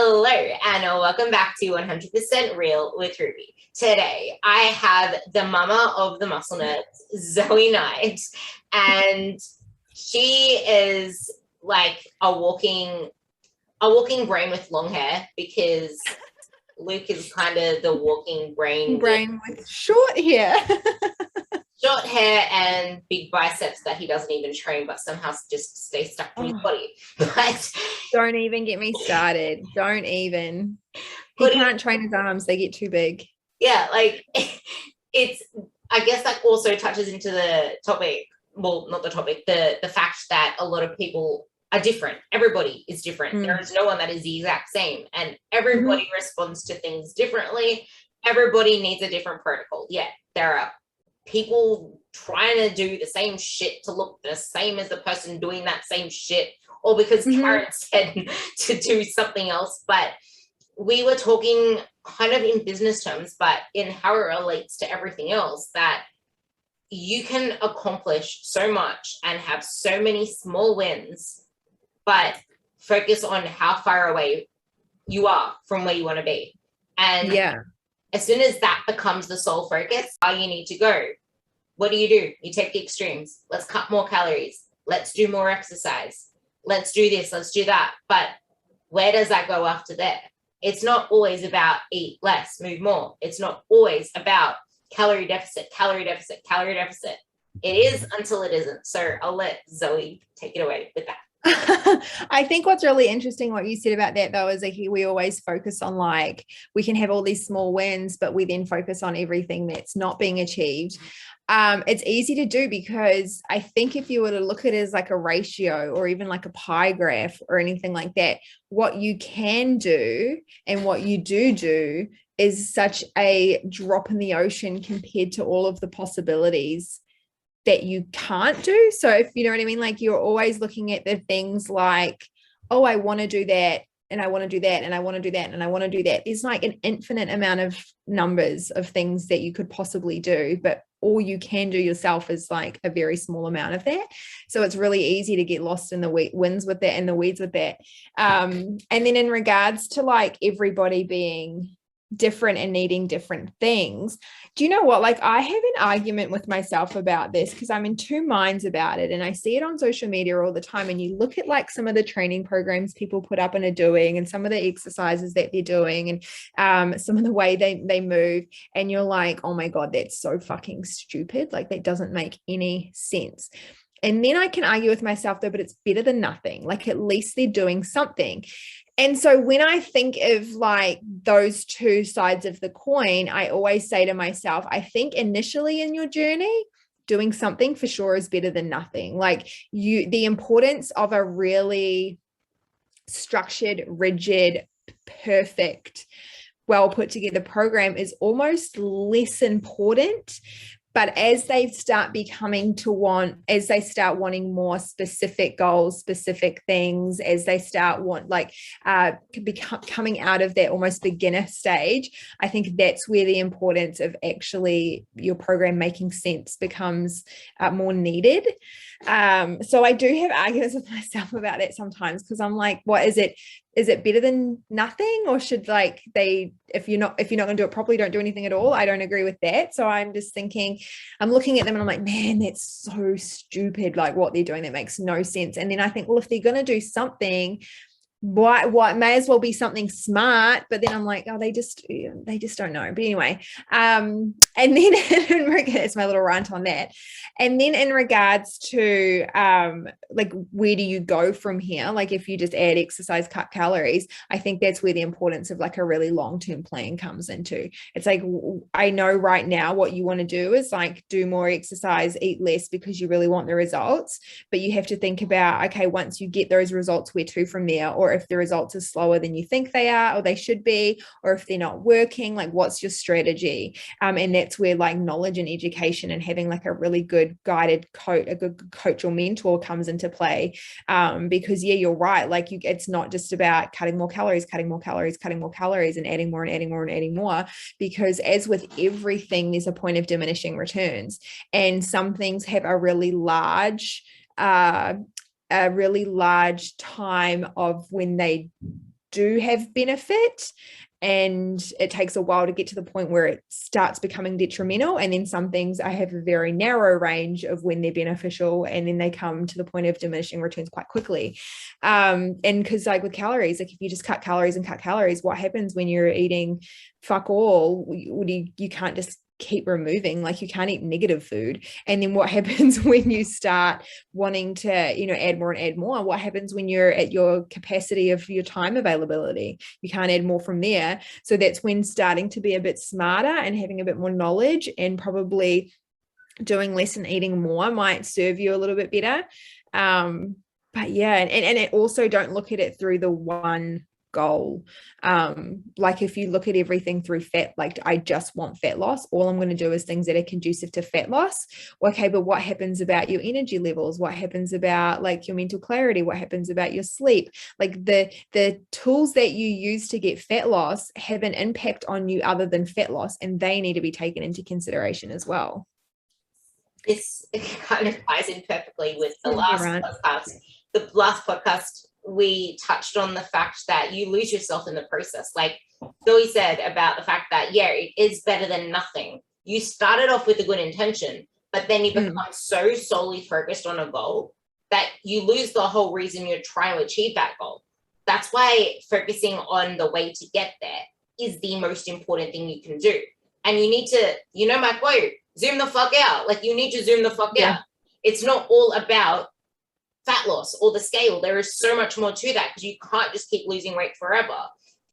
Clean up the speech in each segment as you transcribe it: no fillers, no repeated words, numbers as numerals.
Hello and welcome back to 100% Real with Ruby. Today I have the mama of the muscle nerds, 𝘳𝘦𝘢𝘀, and she is like a walking brain with long hair because Luke is kind of the walking brain with short hair. Short hair and big biceps that he doesn't even train, but somehow just stay stuck in his body. But don't even get me started. Don't even. He can't train his arms. They get too big. Yeah, like it's, I guess that also touches into the topic, well, not the topic, the fact that a lot of people are different. Everybody is different. There is no one that is the exact same. And everybody responds to things differently. Everybody needs a different protocol. Yeah, there are people trying to do the same shit to look the same as the person doing that same shit, or because Karen said to do something else. But we were talking kind of in business terms, but in how it relates to everything else, that you can accomplish so much and have so many small wins, but focus on how far away you are from where you want to be. And as soon as that becomes the sole focus, you need to go. What do? You take the extremes. Let's cut more calories. Let's do more exercise. Let's do this. Let's do that. But where does that go after that? It's not always about eat less, move more. It's not always about calorie deficit, calorie deficit, calorie deficit. It is until it isn't. So I'll let Zoe take it away with that. I think what's really interesting what you said about that though is like we always focus on like we can have all these small wins, but we then focus on everything that's not being achieved. It's easy to do because I think if you were to look at it as like a ratio or even like a pie graph or anything like that, what you can do and what you do is such a drop in the ocean compared to all of the possibilities that you can't do. So if you know what I mean, like you're always looking at the things like, oh, I want to do that and I want to do that and I want to do that and I want to do that. There's like an infinite amount of numbers of things that you could possibly do, but all you can do yourself is like a very small amount of that. So it's really easy to get lost in the weeds with that and the weeds with that. And then in regards to like everybody being different and needing different things, do you know what, like I have an argument with myself about this because I'm in two minds about it, and I see it on social media all the time, and you look at like some of the training programs people put up and are doing and some of the exercises that they're doing and some of the way they move, and you're like, oh my god, that's so fucking stupid, like that doesn't make any sense. And then I can argue with myself though, but it's better than nothing, like at least they're doing something. And so when I think of like those two sides of the coin, I always say to myself, I think initially in your journey, doing something for sure is better than nothing. Like the importance of a really structured, rigid, perfect, well put together program is almost less important. But as they start wanting more specific goals, specific things, as they start coming out of that almost beginner stage, I think that's where the importance of actually your program making sense becomes more needed. So I do have arguments with myself about it sometimes because I'm like, what is it? Is it better than nothing, or should like if you're not going to do it properly, don't do anything at all? I don't agree with that. So I'm just thinking, I'm looking at them and I'm like, man, that's so stupid. Like what they're doing, that makes no sense. And then I think, well, if they're going to do something, what may as well be something smart. But then I'm like, oh, they just don't know. But anyway, and then it's my little rant on that. And then in regards to like where do you go from here? Like if you just add exercise, cut calories, I think that's where the importance of like a really long-term plan comes into. It's like, I know right now what you want to do is like do more exercise, eat less because you really want the results. But you have to think about, okay, once you get those results, where to from there? Or if the results are slower than you think they are or they should be, or if they're not working, like what's your strategy? And that's where like knowledge and education and having like a really good guided coach, a good coach or mentor comes into play. Because yeah, you're right, like it's not just about cutting more calories and adding more and adding more and adding more, because as with everything, there's a point of diminishing returns, and some things have a really large time of when they do have benefit, and it takes a while to get to the point where it starts becoming detrimental. And then some things I have a very narrow range of when they're beneficial, and then they come to the point of diminishing returns quite quickly. And because like with calories, like if you just cut calories and cut calories, what happens when you're eating fuck all? You can't just keep removing, like you can't eat negative food. And then what happens when you start wanting to, add more and add more? What happens when you're at your capacity of your time availability? You can't add more from there. So that's when starting to be a bit smarter and having a bit more knowledge, and probably doing less and eating more might serve you a little bit better. But yeah, and it also, don't look at it through the one goal. Like if you look at everything through fat, like I just want fat loss, all I'm going to do is things that are conducive to fat loss. Okay, but what happens about your energy levels? What happens about like your mental clarity? What happens about your sleep? Like the tools that you use to get fat loss have an impact on you other than fat loss, and they need to be taken into consideration as well. This kind of ties in perfectly with the last podcast. The last podcast, we touched on the fact that you lose yourself in the process. Like Zoe said about the fact that, yeah, it is better than nothing. You started off with a good intention, but then you become so solely focused on a goal that you lose the whole reason you're trying to achieve that goal. That's why focusing on the way to get there is the most important thing you can do. And you need to, my quote, zoom the fuck out. Like you need to zoom the fuck out. It's not all about fat loss or the scale. There is so much more to that, because you can't just keep losing weight forever.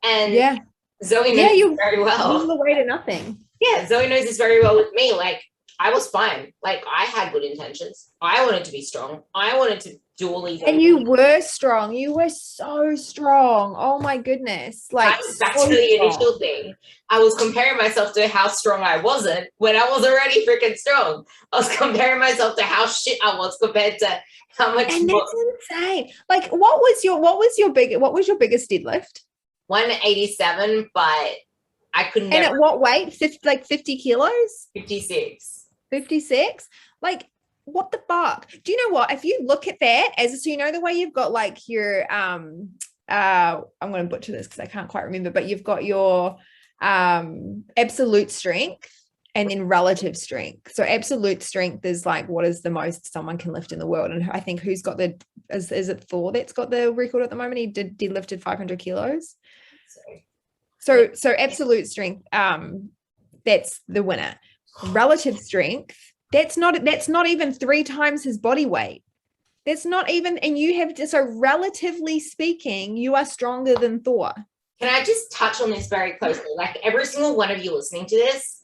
And Zoe knows this very well. Lose the weight of nothing. Yeah, Zoe knows this very well with me. Like I was fine. Like I had good intentions. I wanted to be strong. I wanted to do all these. And you were strong. You were so strong. Oh my goodness. Like back to the initial thing. I was comparing myself to how strong I wasn't when I was already freaking strong. I was comparing myself to how shit I was compared to how much. And that's insane. Like what was your biggest deadlift? 187, but I couldn't. And at what weight? 50 kilos? 56. 56? Like, what the fuck? Do you know what? If you look at that as, so the way you've got like your, I'm going to butcher this because I can't quite remember, but you've got your absolute strength and then relative strength. So absolute strength is like, what is the most someone can lift in the world? And I think who's got is it Thor that's got the record at the moment? He lifted 500 kilos. So absolute strength, that's the winner. Relative strength, that's not even 3 times his body weight. That's not even, and you have to, so relatively speaking, you are stronger than Thor. Can I just touch on this very closely? Like every single one of you listening to this,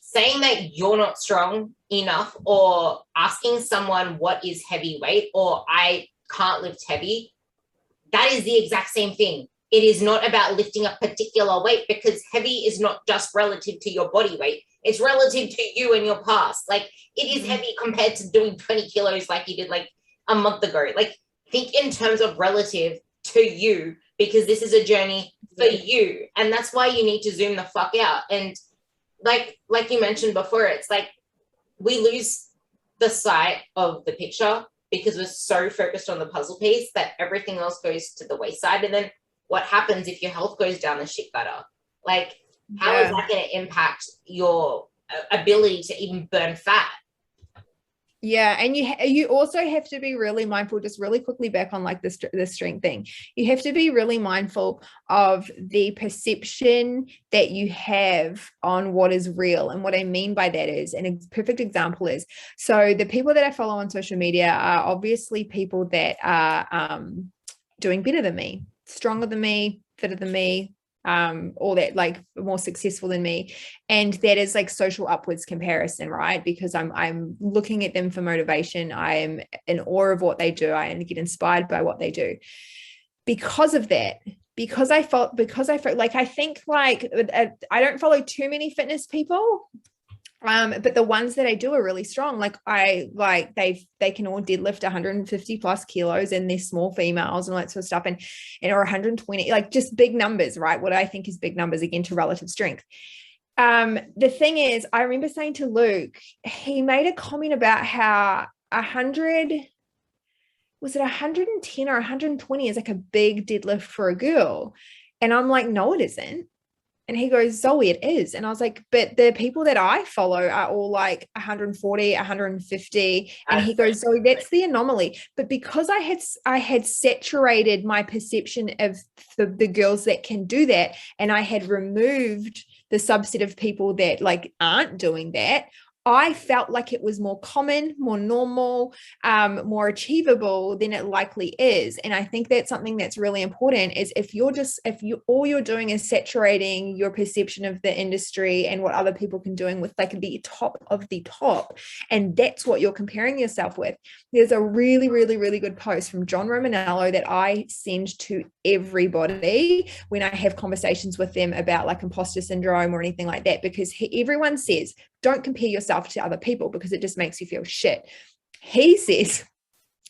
saying that you're not strong enough, or asking someone what is heavy weight, or I can't lift heavy, that is the exact same thing. It is not about lifting a particular weight, because heavy is not just relative to your body weight. It's relative to you and your past. Like it is heavy compared to doing 20 kilos like you did like a month ago. Like think in terms of relative to you, because this is a journey for you. And that's why you need to zoom the fuck out. And like you mentioned before, it's like we lose the sight of the picture because we're so focused on the puzzle piece that everything else goes to the wayside. And then what happens if your health goes down the shit gutter? Like, how is that going to impact your ability to even burn fat? Yeah, and you also have to be really mindful, just really quickly back on like the strength thing. You have to be really mindful of the perception that you have on what is real. And what I mean by that is, and a perfect example is, so the people that I follow on social media are obviously people that are doing better than me, stronger than me, fitter than me, all that, like more successful than me. And that is like social upwards comparison, right? Because I'm looking at them for motivation. I am in awe of what they do. I get inspired by what they do. Because of that, because I felt like, I think like I don't follow too many fitness people. But the ones that I do are really strong. Like they can all deadlift 150 plus kilos, and they're small females and all that sort of stuff, and or 120, like just big numbers, right? What I think is big numbers, again, to relative strength. The thing is, I remember saying to Luke, he made a comment about how 100 was it 110 or 120 is like a big deadlift for a girl. And I'm like, no, it isn't. And he goes, Zoe, it is. And I was like, but the people that I follow are all like 140, 150. And he goes, Zoe, that's the anomaly. But because I had saturated my perception of the girls that can do that, and I had removed the subset of people that like aren't doing that, I felt like it was more common, more normal, more achievable than it likely is. And I think that's something that's really important is if all you're doing is saturating your perception of the industry and what other people can doing with like the top of the top, and that's what you're comparing yourself with. There's a really, really, really good post from John Romanello that I send to everybody when I have conversations with them about like imposter syndrome or anything like that, because everyone says, don't compare yourself to other people because it just makes you feel shit. He says,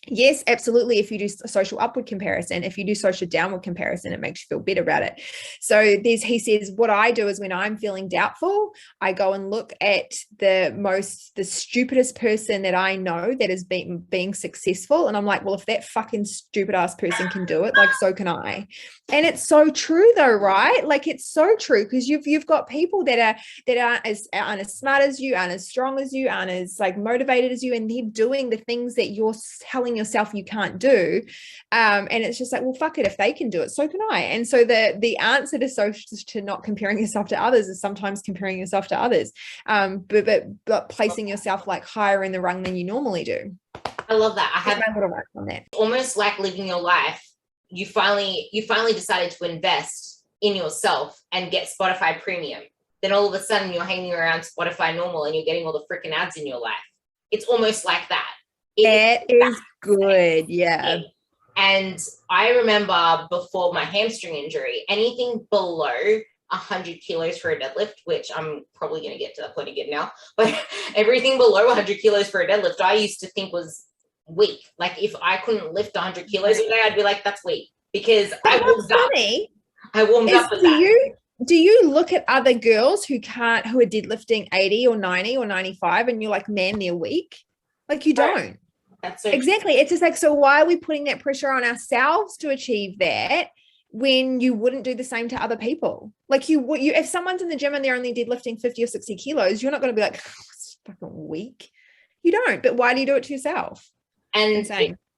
yes, absolutely. If you do social upward comparison, if you do social downward comparison, it makes you feel better about it. So he says, what I do is when I'm feeling doubtful, I go and look at the stupidest person that I know that is being successful. And I'm like, well, if that fucking stupid ass person can do it, like, so can I. And it's so true though, right? Like, it's so true, because you've got people that aren't as smart as you, aren't as strong as you, aren't as like motivated as you, and they're doing the things that you're telling yourself you can't do. And it's just like, well, fuck it, if they can do it, so can I. And so the answer to not comparing yourself to others is sometimes comparing yourself to others, but placing yourself like higher in the rung than you normally do. I love that. I have a little work on that. Almost like living your life. You finally decided to invest in yourself and get Spotify Premium. Then all of a sudden you're hanging around Spotify Normal and you're getting all the freaking ads in your life. It's almost like that. That is good. Yeah. And I remember before my hamstring injury, anything below 100 kilos for a deadlift, which I'm probably going to get to that point again now, but everything below 100 kilos for a deadlift, I used to think was weak. Like if I couldn't lift 100 kilos a day, I'd be like, that's weak, because I warmed up with that. Do you look at other girls who are deadlifting 80 or 90 or 95 and you're like, man, they're weak? Like, you don't. That's so exactly. It's just like, so why are we putting that pressure on ourselves to achieve that when you wouldn't do the same to other people? Like you if someone's in the gym and they're only deadlifting 50 or 60 kilos, you're not going to be like, it's fucking weak. You don't. But why do you do it to yourself? And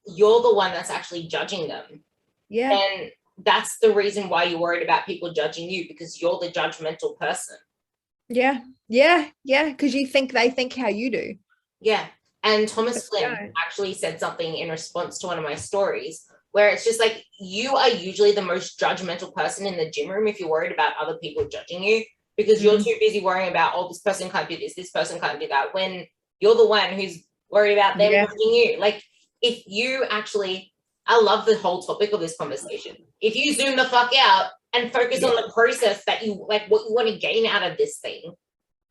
you're the one that's actually judging them. Yeah. And that's the reason why you're worried about people judging you, because you're the judgmental person. Yeah. Yeah. Yeah. Because they think how you do. Yeah. And Thomas Flynn actually said something in response to one of my stories where it's just like, you are usually the most judgmental person in the gym room if you're worried about other people judging you, because you're too busy worrying about, oh, this person can't do this person can't do that, when you're the one who's worried about them judging you. Like, if you actually, I love the whole topic of this conversation. If you zoom the fuck out and focus on the process that you, like, what you want to gain out of this thing,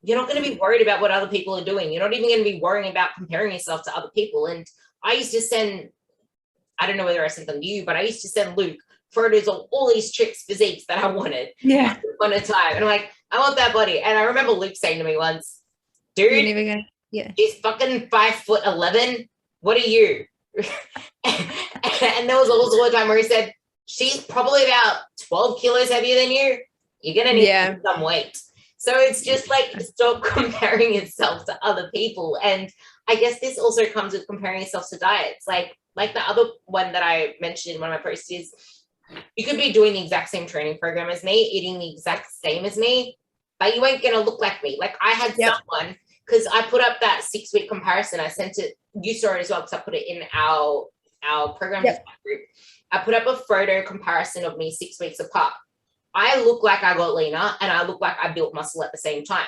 you're not going to be worried about what other people are doing. You're not even going to be worrying about comparing yourself to other people. And I used to send, I don't know whether I sent them to you, but I used to send Luke photos of all these chicks' physiques that I wanted on a time. And I'm like, I want that body. And I remember Luke saying to me once, dude, she's fucking 5'11". What are you? And there was also a time where he said, she's probably about 12 kilos heavier than you. You're going to need some weight. So it's just like, stop comparing yourself to other people. And I guess this also comes with comparing yourself to diets. Like the other one that I mentioned in one of my posts is, you could be doing the exact same training program as me, eating the exact same as me, but you ain't going to look like me. Like I had someone, because I put up that 6-week comparison. I sent it, you saw it as well, because I put it in our program group. I put up a photo comparison of me 6 weeks apart. I look like I got leaner and I look like I built muscle at the same time.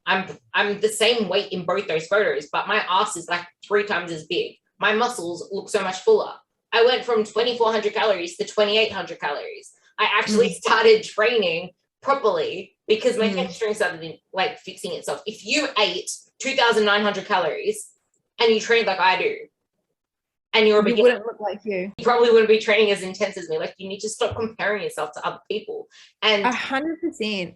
I'm the same weight in both those photos, but my ass is like 3 times as big. My muscles look so much fuller. I went from 2,400 calories to 2,800 calories. I actually started training properly because my hamstring started like fixing itself. If you ate 2,900 calories and you trained like I do, and you're a beginner, wouldn't look like you probably wouldn't be training as intense as me. Like, you need to stop comparing yourself to other people. And 100%.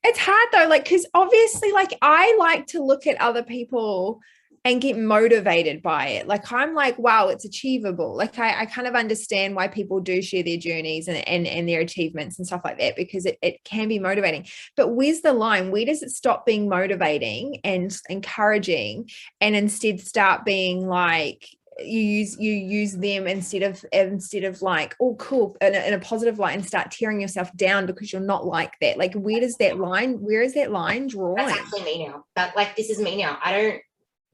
It's hard though, like, because obviously, like, I like to look at other people and get motivated by it. Like, I'm like, wow, it's achievable. Like, I kind of understand why people do share their journeys and their achievements and stuff like that, because it can be motivating. But where's the line? Where does it stop being motivating and encouraging, and instead start being like, you use them instead of like, oh cool, in a positive light, and start tearing yourself down because you're not like that? Like, where is that line drawn? That's actually me now. That, like, this is me now. I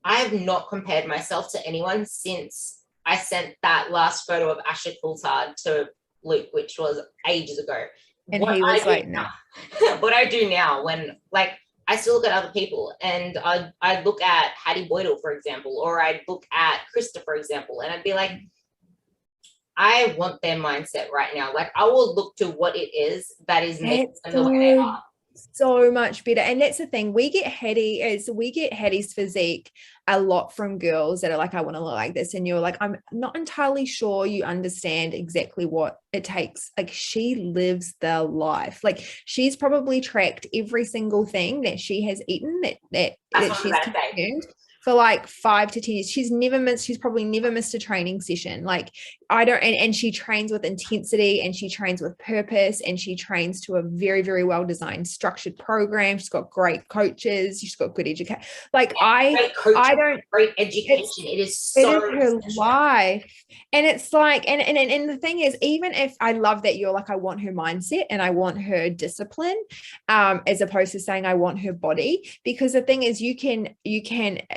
have not compared myself to anyone since I sent that last photo of 𝘆𝘂'𝗵𝗄 to Luke, which was ages ago. And he was like, no. What I do now, when, like, I still look at other people, and I look at 𝘵𝘵𝗫𝗄𝗏, for example, or I'd look at Krista, for example, and I'd be like, I want their mindset right now. Like, I will look to what it is that is making them the way they are. So much better. And that's the thing, we get Hattie's physique a lot from girls that are like, I want to look like this, and you're like, I'm not entirely sure you understand exactly what it takes. Like, she lives the life. Like, she's probably tracked every single thing that she has eaten that she's consumed for like 5 to 10 years. She's probably never missed a training session. Like, and she trains with intensity, and she trains with purpose, and she trains to a very, very well designed, structured program. She's got great coaches. She's got good education. Like, great education. It is her life. And it's like, and the thing is, even if I love that you're like, I want her mindset and I want her discipline, as opposed to saying I want her body, because the thing is, you can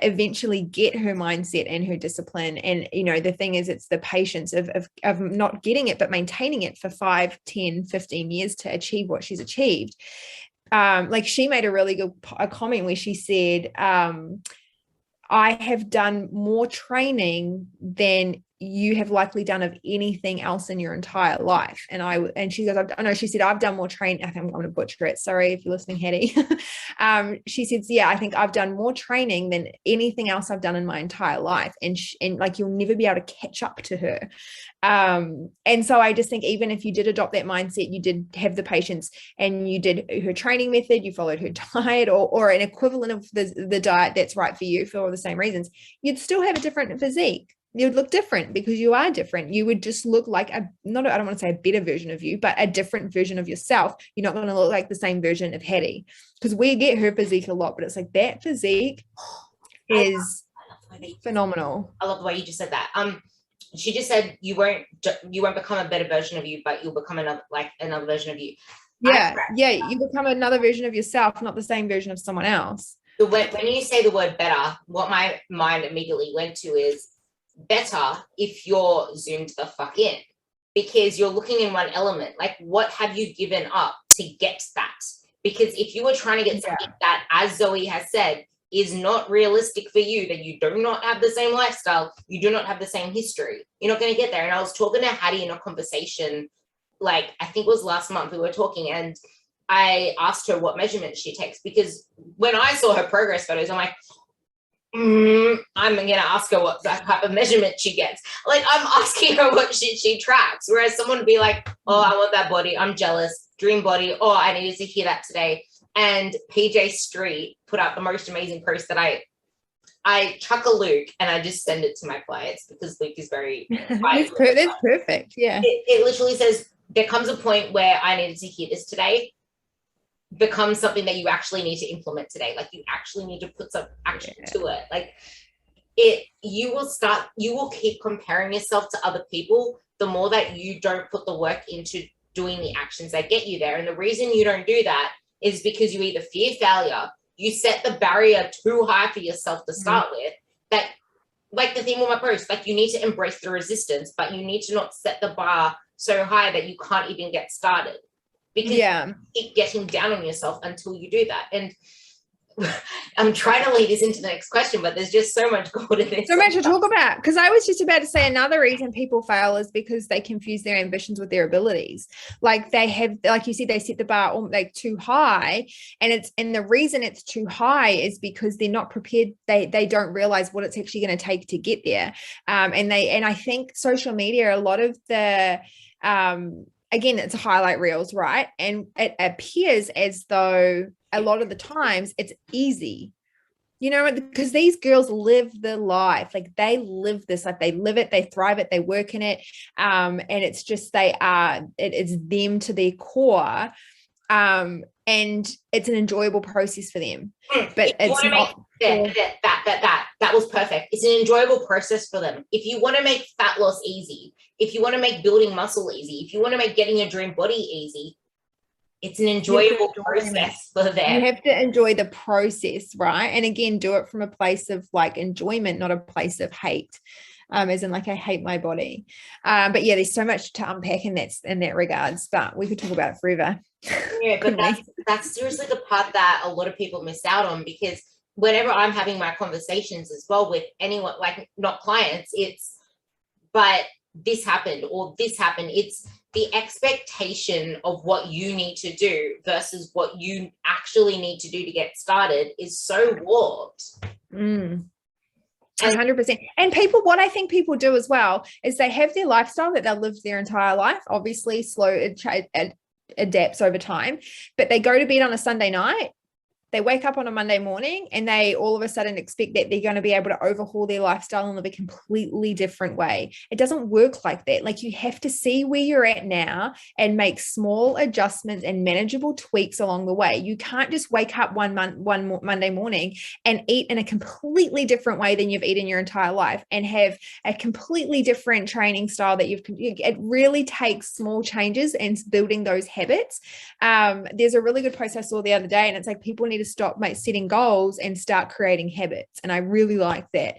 eventually get her mindset and her discipline. And, you know, the thing is, it's the patience of not getting it, but maintaining it for 5, 10, 15 years to achieve what she's achieved. Like, she made a really good comment where she said, I have done more training than you have likely done of anything else in your entire life. And she goes, she said, I've done more training. I think I'm going to butcher it. Sorry if you're listening, Hattie. She said, yeah, I think I've done more training than anything else I've done in my entire life. And like, you'll never be able to catch up to her. And so I just think, even if you did adopt that mindset, you did have the patience, and you did her training method, you followed her diet, or an equivalent of the diet that's right for you for all the same reasons, you'd still have a different physique. You would look different, because you are different. You would just look like I don't want to say a better version of you, but a different version of yourself. You're not going to look like the same version of Hattie, because we get her physique a lot, but it's like, that physique is phenomenal. I love the way you just said that. She just said you won't become a better version of you, but you'll become another version of you. Yeah, you become another version of yourself, not the same version of someone else. When you say the word better, what my mind immediately went to is better if you're zoomed the fuck in, because you're looking in one element. Like, what have you given up to get that? Because if you were trying to get something that, as Zoe has said, is not realistic for you, that you do not have the same lifestyle, you do not have the same history, you're not going to get there. And I was talking to Hattie in a conversation, like, I think it was last month, we were talking, and I asked her what measurements she takes, because when I saw her progress photos, I'm like, I'm going to ask her what type of measurement she gets. Like, I'm asking her what she tracks. Whereas someone would be like, oh, I want that body, I'm jealous, dream body. Oh, I needed to hear that today. And PJ Street put up the most amazing post that I chuckle Luke, and I just send it to my clients, because Luke is very that's perfect. Yeah. It literally says, there comes a point where I needed to hear this today, becomes something that you actually need to implement today. Like, you actually need to put some action to it. Like, you will keep comparing yourself to other people the more that you don't put the work into doing the actions that get you there. And the reason you don't do that is because you either fear failure, you set the barrier too high for yourself to start with, that, like the theme of my post, like, you need to embrace the resistance, but you need to not set the bar so high that you can't even get started, because you keep getting down on yourself until you do that. And I'm trying to lead this into the next question, but there's just so much gold in this. So much to talk about, because I was just about to say another reason people fail is because they confuse their ambitions with their abilities. Like, they have, like you said, they set the bar like too high, and the reason it's too high is because they're not prepared. They don't realize what it's actually going to take to get there. And I think social media, a lot of the again, it's highlight reels, right? And it appears as though a lot of the times it's easy. You know, because these girls live the life, like they live this life, they live it, they thrive it, they work in it. And it's just, it's them to their core. And it's an enjoyable process for them. But it's not that was perfect. It's an enjoyable process for them. If you want to make fat loss easy, if you want to make building muscle easy, if you want to make getting a dream body easy, it's an enjoyable process for them. You have to enjoy the process, right? And again, do it from a place of like enjoyment, not a place of hate. As in like, I hate my body. But yeah, there's so much to unpack in that regards, but we could talk about it forever. Yeah, but that's seriously the part that a lot of people miss out on, because whenever I'm having my conversations as well with anyone, like not clients, but this happened or this happened. It's the expectation of what you need to do versus what you actually need to do to get started is so warped. 100%. And people, what I think people do as well is they have their lifestyle that they'll live their entire life. Obviously, it adapts over time, but they go to bed on a Sunday night. They wake up on a Monday morning and they all of a sudden expect that they're going to be able to overhaul their lifestyle and live a completely different way. It doesn't work like that. Like, you have to see where you're at now and make small adjustments and manageable tweaks along the way. You can't just wake up one Monday morning and eat in a completely different way than you've eaten your entire life and have a completely different training style that it really takes small changes and building those habits. There's a really good post I saw the other day, and it's like, people need to stop setting goals and start creating habits. And I really like that,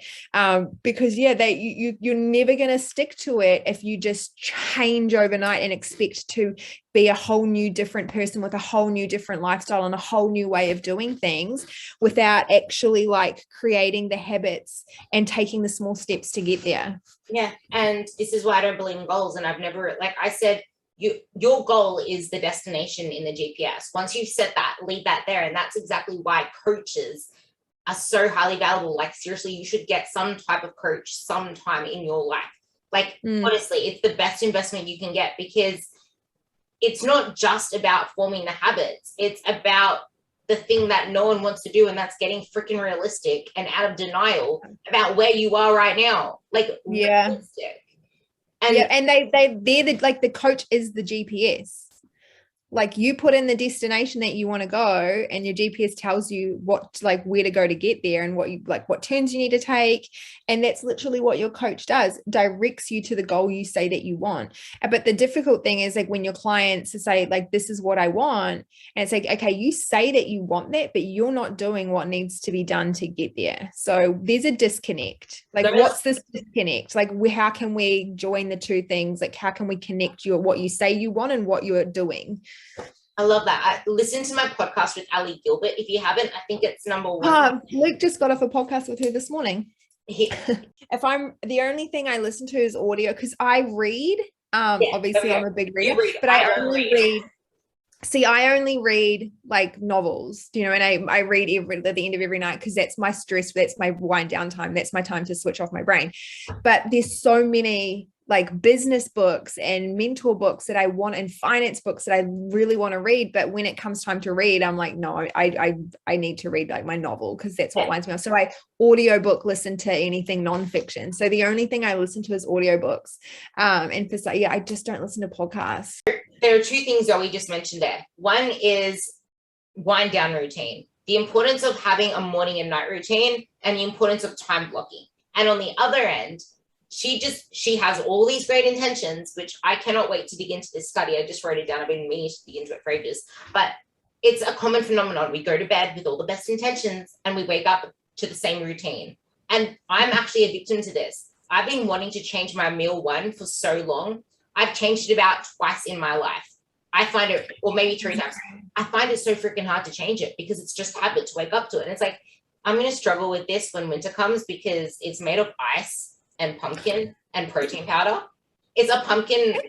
because you're never going to stick to it if you just change overnight and expect to be a whole new different person with a whole new different lifestyle and a whole new way of doing things without actually like creating the habits and taking the small steps to get there. Yeah. And this is why I don't believe in goals. And I've never, like I said, your goal is the destination in the GPS. Once you've set that, leave that there. And that's exactly why coaches are so highly valuable. Like, seriously, you should get some type of coach sometime in your life. Like, honestly, it's the best investment you can get, because it's not just about forming the habits. It's about the thing that no one wants to do, and that's getting freaking realistic and out of denial about where you are right now. Like, realistic. And they're like, the coach is the GPS. Like, you put in the destination that you want to go, and your GPS tells you where to go to get there, and what turns you need to take. And that's literally what your coach does, directs you to the goal you say that you want. But the difficult thing is, like, when your clients say, like, this is what I want, and it's like, okay, you say that you want that, but you're not doing what needs to be done to get there. So there's a disconnect. Like, what's this disconnect? Like, how can we join the two things? Like, how can we connect what you say you want and what you're doing? I love that. I listened to my podcast with Ali Gilbert. If you haven't, I think it's number 1. Luke just got off a podcast with her this morning. The only thing I listen to is audio, because I read. Obviously, I'm a big reader, but I only read. See, I only read like novels, and I read at the end of every night, because that's my stress. That's my wind down time. That's my time to switch off my brain. But there's so many like business books and mentor books that I want, and finance books that I really want to read. But when it comes time to read, I'm like, no, I need to read like my novel, because that's what winds me up. So I audiobook listen to anything nonfiction. So the only thing I listen to is audiobooks. And for I just don't listen to podcasts. There are 2 things that we just mentioned there. One is wind down routine, the importance of having a morning and night routine, and the importance of time blocking. And on the other end, she has all these great intentions, which I cannot wait to dig into this study. I just wrote it down. I've been meaning to dig into it for ages, but it's a common phenomenon. We go to bed with all the best intentions and we wake up to the same routine. And I'm actually a victim to this. I've been wanting to change my meal 1 for so long. I've changed it about twice in my life. I find it, or maybe 3 times. I find it so freaking hard to change it, because it's just habit to wake up to it. And it's like, I'm going to struggle with this when winter comes, because it's made of ice and pumpkin and protein powder. It's a pumpkin.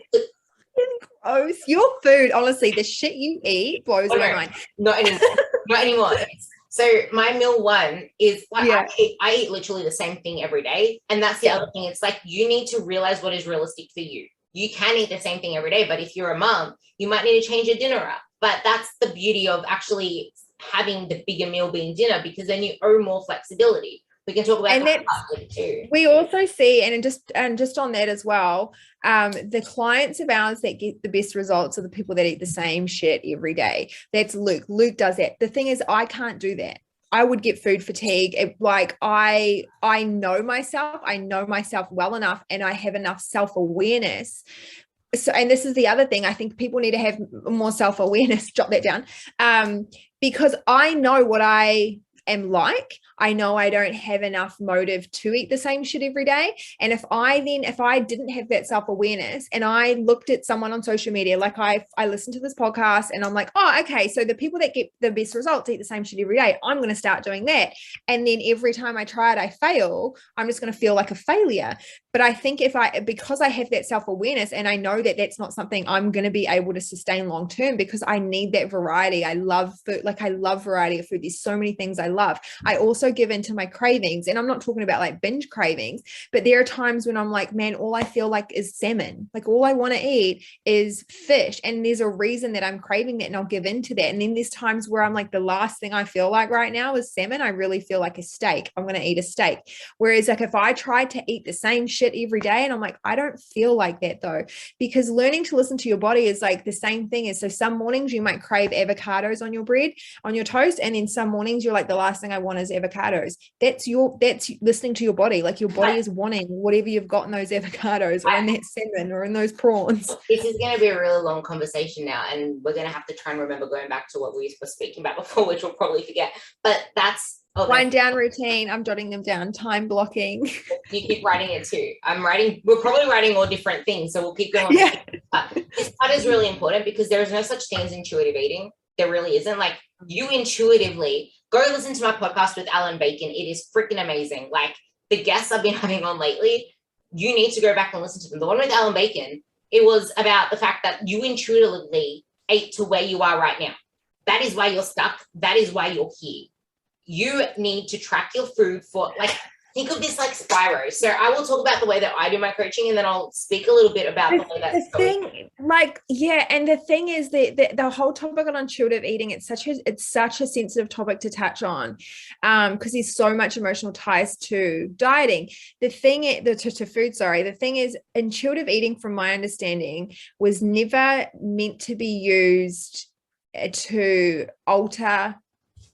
Gross. Your food, honestly, the shit you eat blows my mind. Not anymore. So my meal 1 is like, I eat literally the same thing every day. And that's the other thing. It's like, you need to realize what is realistic for you. You can eat the same thing every day, but if you're a mom, you might need to change your dinner up. But that's the beauty of actually having the bigger meal being dinner, because then you owe more flexibility. We can talk about that too. We also see, and just on that as well, the clients of ours that get the best results are the people that eat the same shit every day. That's Luke. Luke does that. The thing is, I can't do that. I would get food fatigue. I know myself. I know myself well enough, and I have enough self-awareness. So, and this is the other thing, I think people need to have more self-awareness, jot that down, because I know what I am like. I know I don't have enough motive to eat the same shit every day. And if I didn't have that self-awareness and I looked at someone on social media, like I listened to this podcast and I'm like, oh, okay, so the people that get the best results eat the same shit every day, I'm going to start doing that. And then every time I try it, I fail. I'm just going to feel like a failure. But I think because I have that self-awareness and I know that that's not something I'm going to be able to sustain long-term, because I need that variety. I love food. Like I love variety of food. There's so many things I love. I also give into my cravings, and I'm not talking about like binge cravings, but there are times when I'm like, man, all I feel like is salmon. Like all I want to eat is fish. And there's a reason that I'm craving that, and I'll give into that. And then there's times where I'm like, the last thing I feel like right now is salmon. I really feel like a steak. I'm going to eat a steak. Whereas like if I tried to eat the same shit every day and I'm like, I don't feel like that though, because learning to listen to your body is like the same thing as, so some mornings you might crave avocados on your bread, on your toast. And then some mornings you're like, the last thing I want is avocados. That's listening to your body. Like your body is wanting whatever you've got in those avocados or in that salmon or in those prawns. This is going to be a really long conversation now, and we're going to have to try and remember going back to what we were speaking about before, which we'll probably forget. But that's wind down routine. I'm jotting them down. Time blocking. You keep writing it too. We're probably writing all different things, so we'll keep going. Yeah. This part is really important because there is no such thing as intuitive eating. There really isn't. Like, you intuitively go listen to my podcast with Alan Bacon. It is freaking amazing. Like, the guests I've been having on lately, you need to go back and listen to them. The one with Alan Bacon, it was about the fact that you intuitively ate to where you are right now. That is why you're stuck. That is why you're here. You need to track your food for, like, think of this like Spyro. So I will talk about the way that I do my coaching, and then I'll speak a little bit about the way that's going. And the thing is that the whole topic on intuitive eating, it's such a sensitive topic to touch on, because there's so much emotional ties to dieting. To food, sorry. The thing is, intuitive eating, from my understanding, was never meant to be used to alter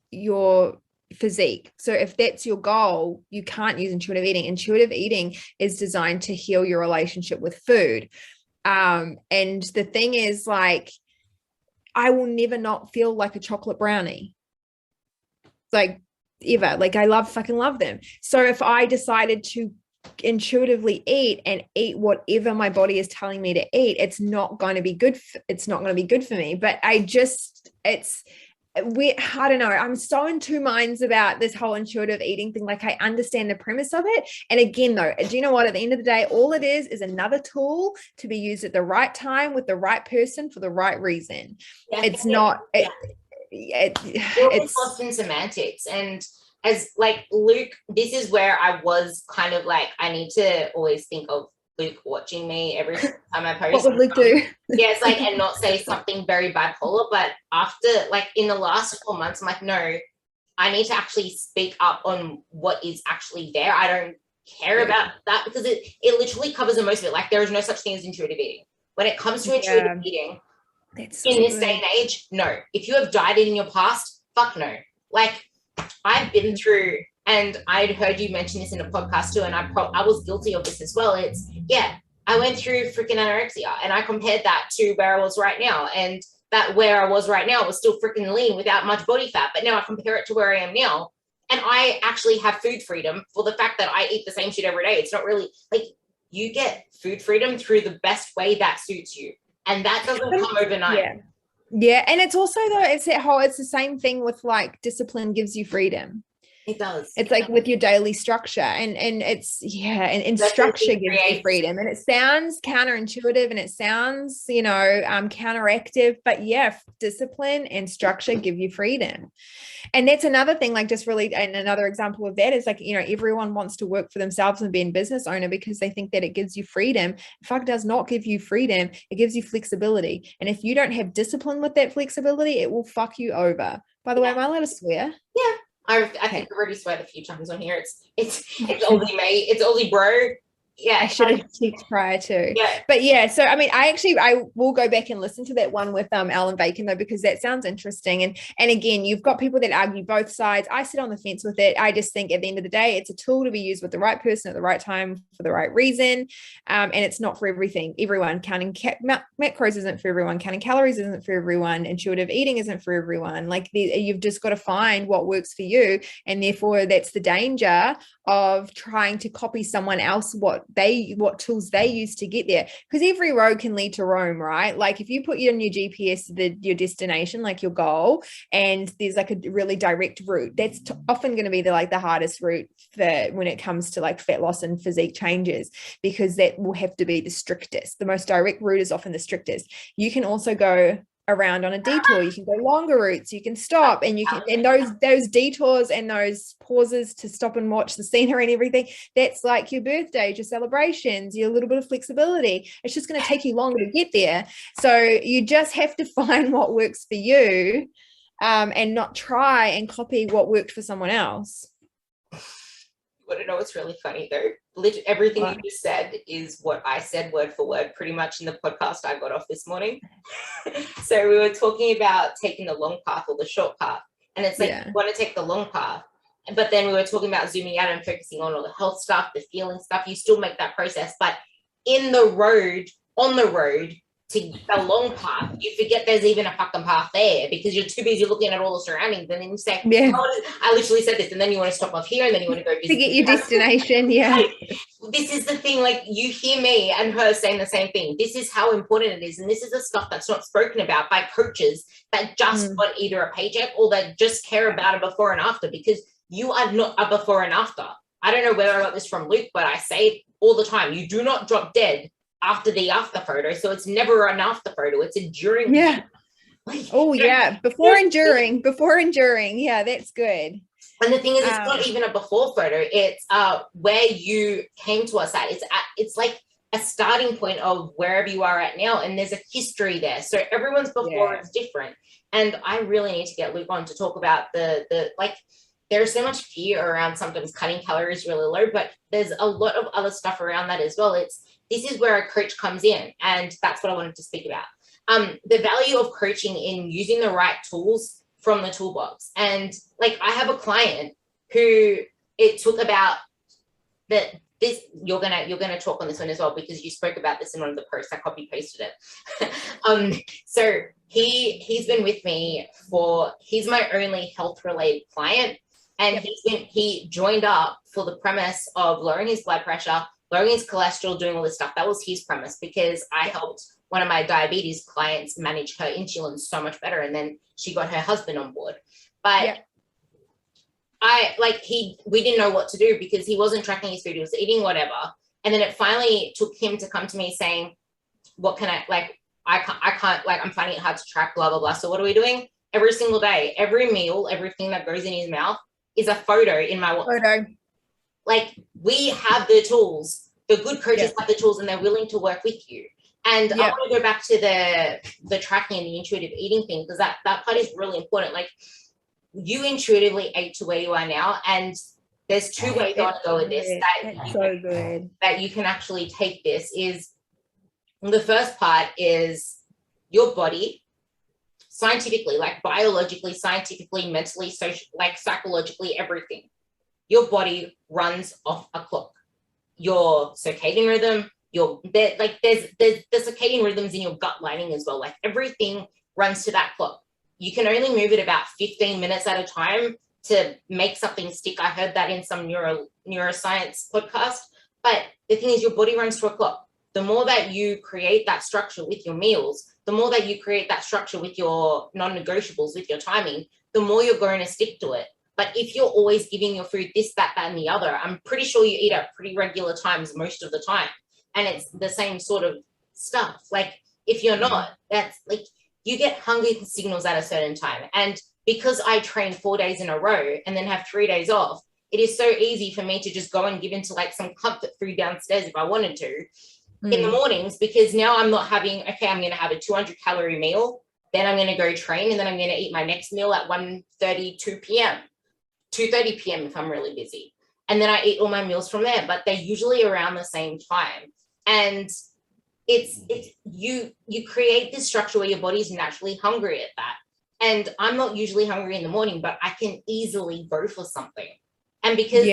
your physique. So if that's your goal, you can't use intuitive eating. Intuitive eating is designed to heal your relationship with food. And the thing is, like, I will never not feel like a chocolate brownie. Like, ever. Like, I fucking love them. So if I decided to intuitively eat whatever my body is telling me to eat, it's not going to be good. It's not going to be good for me. But I don't know. I'm so in two minds about this whole intuitive eating thing. Like, I understand the premise of it. And again, though, do you know what? At the end of the day, all it is another tool to be used at the right time with the right person for the right reason. Yeah, it's not. It's lost in semantics. And as like Luke, this is where I was kind of like, I need to always think of Luke watching me every time I post. What would Luke do? Yeah, it's like, and not say something very bipolar. But after, like, in the last 4 months, I'm like, no, I need to actually speak up on what is actually there. I don't care about that, because it literally covers the most of it. Like, there is no such thing as intuitive eating. When it comes to intuitive eating, this day and age, no. If you have dieted in your past, fuck no. Like, I've been through, and I'd heard you mention this in a podcast too, and I was guilty of this as well. I went through freaking anorexia, and I compared that to where I was right now, and that where I was right now was still freaking lean without much body fat. But now I compare it to where I am now, and I actually have food freedom for the fact that I eat the same shit every day. It's not really like, you get food freedom through the best way that suits you, and that doesn't come overnight. Yeah. And it's also, though, it's the same thing with, like, discipline gives you freedom. It does. It's like with your daily structure, and it's, and structure gives you freedom, and it sounds counterintuitive, and it sounds, counteractive, but yeah, discipline and structure give you freedom. And that's another thing, like, just really, and another example of that is, like, everyone wants to work for themselves and be a business owner because they think that it gives you freedom. Fuck, does not give you freedom. It gives you flexibility. And if you don't have discipline with that flexibility, it will fuck you over. By the way, am I allowed to swear? Yeah. I think I've already sweared a few times on here. It's Aussie mate. It's Aussie bro. Yeah. I should have checked prior to. Yeah. But yeah, so I mean, I will go back and listen to that one with Alan Bacon though, because that sounds interesting. And again, you've got people that argue both sides. I sit on the fence with it. I just think at the end of the day, it's a tool to be used with the right person at the right time for the right reason. And it's not for everyone. Counting macros isn't for everyone. Counting calories isn't for everyone. Intuitive eating isn't for everyone. Like you've just got to find what works for you. And therefore that's the danger of trying to copy someone else, what tools they use to get there, because every road can lead to Rome, right? Like if you put in your GPS your destination, like your goal, and there's like a really direct route, that's often going to be the hardest route for when it comes to like fat loss and physique changes, because that will have to be the strictest. The most direct route is often the strictest. You can also go around on a detour, you can go longer routes, you can stop, and you can, and those detours and those pauses to stop and watch the scenery and everything, that's like your birthdays, your celebrations, your little bit of flexibility. It's just going to take you longer to get there. So you just have to find what works for you, and not try and copy what worked for someone else. Want to know what's really funny though? Literally everything you just said is what I said word for word pretty much in the podcast I got off this morning. So we were talking about taking the long path or the short path, and it's like you want to take the long path, but then we were talking about zooming out and focusing on all the health stuff, the feeling stuff. You still make that process, but on the road to the long path, you forget there's even a fucking path there because you're too busy looking at all the surroundings, and then you say, I literally said this, and then you want to stop off here, and then you want to go visit. Forget your destination. This is the thing, like you hear me and her saying the same thing. This is how important it is, and this is the stuff that's not spoken about by coaches that just want either a paycheck or that just care about a before and after, because you are not a before and after. I don't know where I got this from Luke, but I say it all the time. You do not drop dead after the after photo, so it's never an after photo, it's a during. Before and during. Yeah, that's good. And the thing is, it's not even a before photo, it's where you came to us at. It's like a starting point of wherever you are at now, and there's a history there, so everyone's before is different. And I really need to get Luke on to talk about the like, there's so much fear around sometimes cutting calories really low, but there's a lot of other stuff around that as well. This is where a coach comes in, and that's what I wanted to speak about. The value of coaching in using the right tools from the toolbox. And like, I have a client who it took about this, you're gonna talk on this one as well, because you spoke about this in one of the posts. I copy pasted it. So he's been with me he's my only health related client, and he joined up for the premise of lowering his blood pressure, lowering his cholesterol, doing all this stuff. That was his premise, because I helped one of my diabetes clients manage her insulin so much better, and then she got her husband on board. But we didn't know what to do, because he wasn't tracking his food, he was eating whatever. And then it finally took him to come to me saying, what can I can't, like, I'm finding it hard to track, blah, blah, blah. So what are we doing? Every single day, every meal, everything that goes in his mouth is a photo in my photo. Like, we have the tools, the good coaches have the tools, and they're willing to work with you. And I want to go back to the tracking and the intuitive eating thing, because that part is really important. Like, you intuitively ate to where you are now, and there's two ways I want to go with this that you can actually take this. Is the first part is your body, scientifically, like biologically, scientifically, mentally, socially, like psychologically, everything. Your body runs off a clock. Your circadian rhythm, there's the circadian rhythms in your gut lining as well. Like, everything runs to that clock. You can only move it about 15 minutes at a time to make something stick. I heard that in some neuroscience podcast. But the thing is, your body runs to a clock. The more that you create that structure with your meals, the more that you create that structure with your non-negotiables, with your timing, the more you're going to stick to it. But if you're always giving your food this, that, and the other, I'm pretty sure you eat at pretty regular times most of the time. And it's the same sort of stuff. Like, if you're not, that's like, you get hungry signals at a certain time. And because I train 4 days in a row and then have 3 days off, it is so easy for me to just go and give into like some comfort food downstairs if I wanted to in the mornings, because now I'm not having, I'm going to have a 200 calorie meal then I'm going to go train, and then I'm going to eat my next meal at 1:30, 2 p.m., 2:30 p.m. if I'm really busy. And then I eat all my meals from there, but they're usually around the same time. And it's you create this structure where your body's naturally hungry at that. And I'm not usually hungry in the morning, but I can easily go for something. And because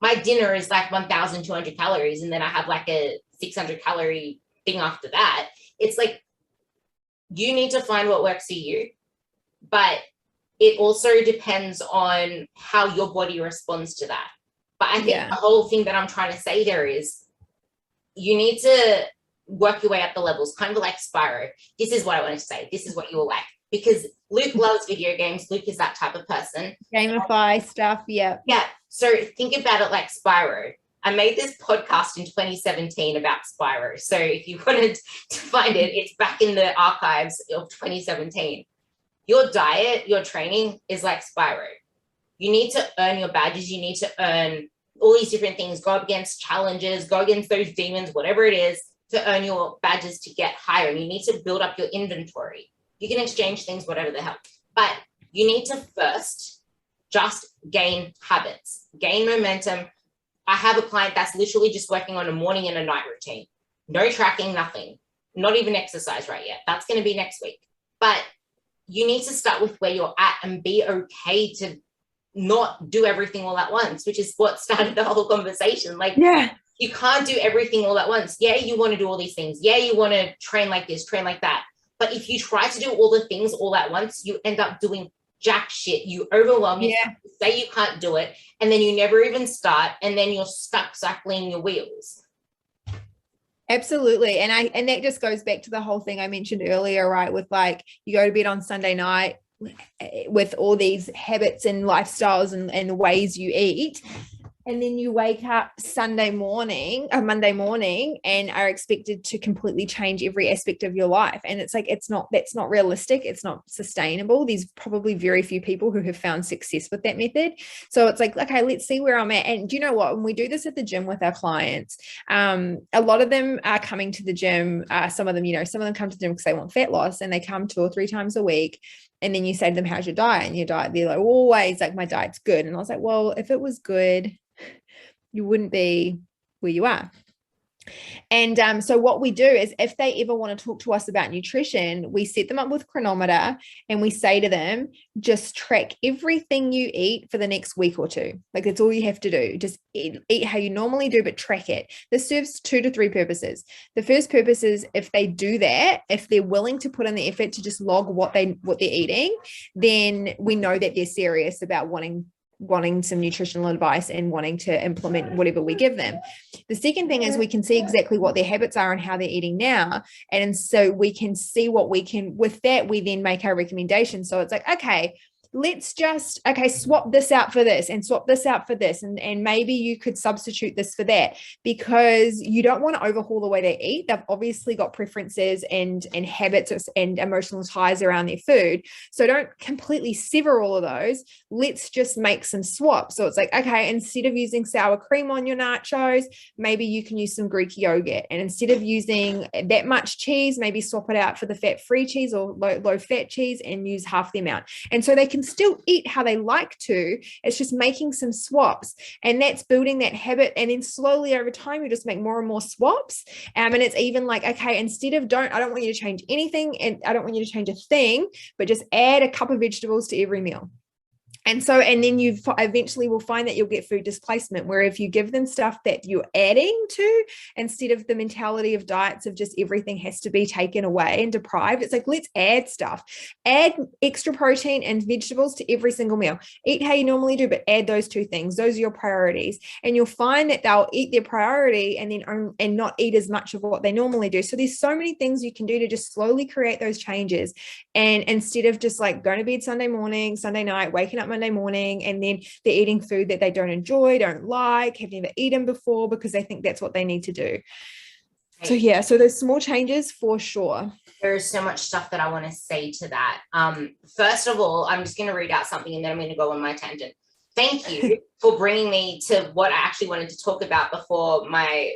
my dinner is like 1,200 calories, and then I have like a 600 calorie thing after that, it's like, you need to find what works for you, but it also depends on how your body responds to that. But I think the whole thing that I'm trying to say there is, you need to work your way up the levels, kind of like Spyro. This is what I want to say. This is what you will like. Because Luke loves video games. Luke is that type of person. Gamify stuff, yeah. So think about it like Spyro. I made this podcast in 2017 about Spyro. So if you wanted to find it, it's back in the archives of 2017. Your diet, your training is like Spyro. You need to earn your badges. You need to earn all these different things, go up against challenges, go against those demons, whatever it is, to earn your badges to get higher. And you need to build up your inventory. You can exchange things, whatever the hell. But you need to first just gain habits, gain momentum. I have a client that's literally just working on a morning and a night routine. No tracking, nothing. Not even exercise right yet. That's going to be next week. But you need to start with where you're at and be okay to not do everything all at once, which is what started the whole conversation. Like, you can't do everything all at once. Yeah, you want to do all these things. Yeah, you want to train like this, train like that. But if you try to do all the things all at once, you end up doing jack shit. You overwhelm yourself, say you can't do it, and then you never even start, and then you're stuck cycling your wheels. Absolutely. And that just goes back to the whole thing I mentioned earlier, right? With like, you go to bed on Sunday night with all these habits and lifestyles and ways you eat. And then you wake up Monday morning and are expected to completely change every aspect of your life. And it's like, that's not realistic. It's not sustainable. There's probably very few people who have found success with that method. So it's like, okay, let's see where I'm at. And do you know what? When we do this at the gym with our clients, a lot of them are coming to the gym. Some of them come to the gym because they want fat loss, and they come 2 or 3 times a week. And then you say to them, how's your diet? And your diet, they're like, always like, my diet's good. And I was like, well, if it was good, you wouldn't be where you are. And so what we do is, if they ever want to talk to us about nutrition, we set them up with Chronometer, and we say to them, just track everything you eat for the next week or 2. Like, that's all you have to do. Just eat how you normally do, but track it. This serves 2 to 3 purposes. The first purpose is, if they do that, if they're willing to put in the effort to just log what they're eating, then we know that they're serious about wanting some nutritional advice and wanting to implement whatever we give them. The second thing is, we can see exactly what their habits are and how they're eating now. And so we can see with that, we then make our recommendations. So it's like, okay, let's just, swap this out for this and swap this out for this. And maybe you could substitute this for that, because you don't want to overhaul the way they eat. They've obviously got preferences and habits and emotional ties around their food. So don't completely sever all of those. Let's just make some swaps. So it's like, okay, instead of using sour cream on your nachos, maybe you can use some Greek yogurt. And instead of using that much cheese, maybe swap it out for the fat-free cheese or low-fat cheese and use half the amount. And so they can still eat how they like to. It's just making some swaps, and that's building that habit. And then slowly over time, you just make more and more swaps. And it's even like, okay, instead of I don't want you to change anything, and I don't want you to change a thing, but just add a cup of vegetables to every meal. And then you eventually will find that you'll get food displacement, where if you give them stuff that you're adding to, instead of the mentality of diets of just everything has to be taken away and deprived, it's like, let's add stuff, add extra protein and vegetables to every single meal. Eat how you normally do, but add those 2 things. Those are your priorities. And you'll find that they'll eat their priority and not eat as much of what they normally do. So there's so many things you can do to just slowly create those changes. And instead of just like going to bed Sunday morning, Sunday night, waking up Monday morning, and then they're eating food that they don't enjoy, don't like, have never eaten before, because they think that's what they need to do. So yeah, so there's small changes for sure. There's so much stuff that I want to say to that. First of all, I'm just going to read out something, and then I'm going to go on my tangent. Thank you for bringing me to what I actually wanted to talk about before my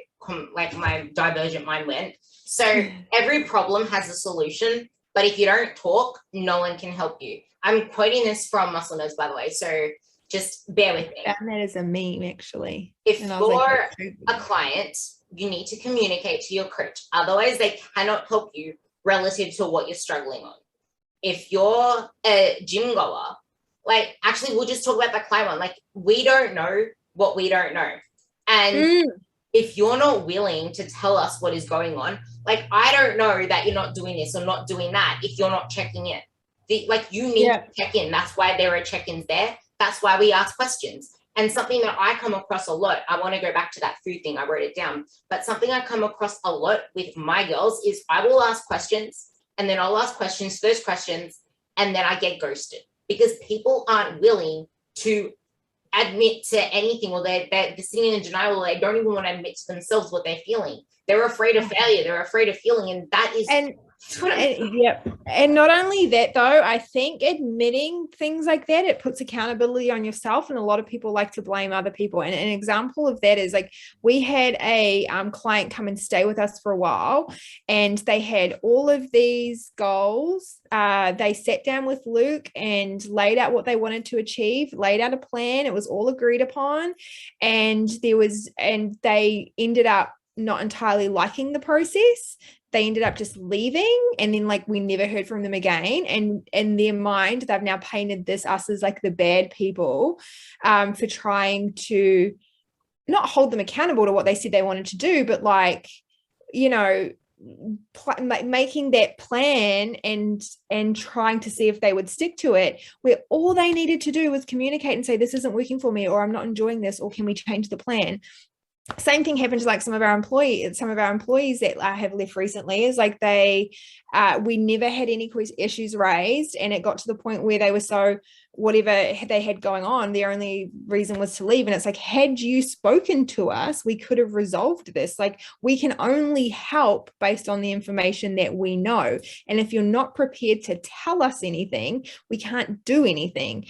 divergent mind went. So every problem has a solution. But if you don't talk, no one can help you. I'm quoting this from Muscle Nerds, by the way, so just bear with me. And that is a meme, actually. If you're a client, you need to communicate to your coach. Otherwise, they cannot help you relative to what you're struggling on. If you're a gym goer, like, actually, we'll just talk about the client one. Like, we don't know what we don't know. And if you're not willing to tell us what is going on, like, I don't know that you're not doing this or not doing that if you're not checking in. Like, you need to check in. That's why there are check-ins there. That's why we ask questions. And something that I come across a lot, I want to go back to that food thing, I wrote it down, but something I come across a lot with my girls is I will ask questions, and then I'll ask questions to those questions, and then I get ghosted because people aren't willing to admit to anything, or they're sitting in denial, or they don't even want to admit to themselves what they're feeling. They're afraid of failure. They're afraid of feeling, and that is... And not only that, though, I think admitting things like that, it puts accountability on yourself, and a lot of people like to blame other people. And an example of that is, like, we had a client come and stay with us for a while, and they had all of these goals. They sat down with Luke and laid out what they wanted to achieve, laid out a plan. It was all agreed upon, and they ended up not entirely liking the process. They ended up just leaving, and then, like, we never heard from them again. And in their mind, they've now painted us as like the bad people for trying to not hold them accountable to what they said they wanted to do, but, like, you know, making that plan and trying to see if they would stick to it, where all they needed to do was communicate and say, this isn't working for me, or I'm not enjoying this, or can we change the plan? Same thing happened to, like, some of our employees that have left recently. Is like we never had any issues raised, and it got to the point where they were so whatever they had going on, the only reason was to leave. And it's like, had you spoken to us, we could have resolved this. Like, we can only help based on the information that we know. And if you're not prepared to tell us anything, we can't do anything.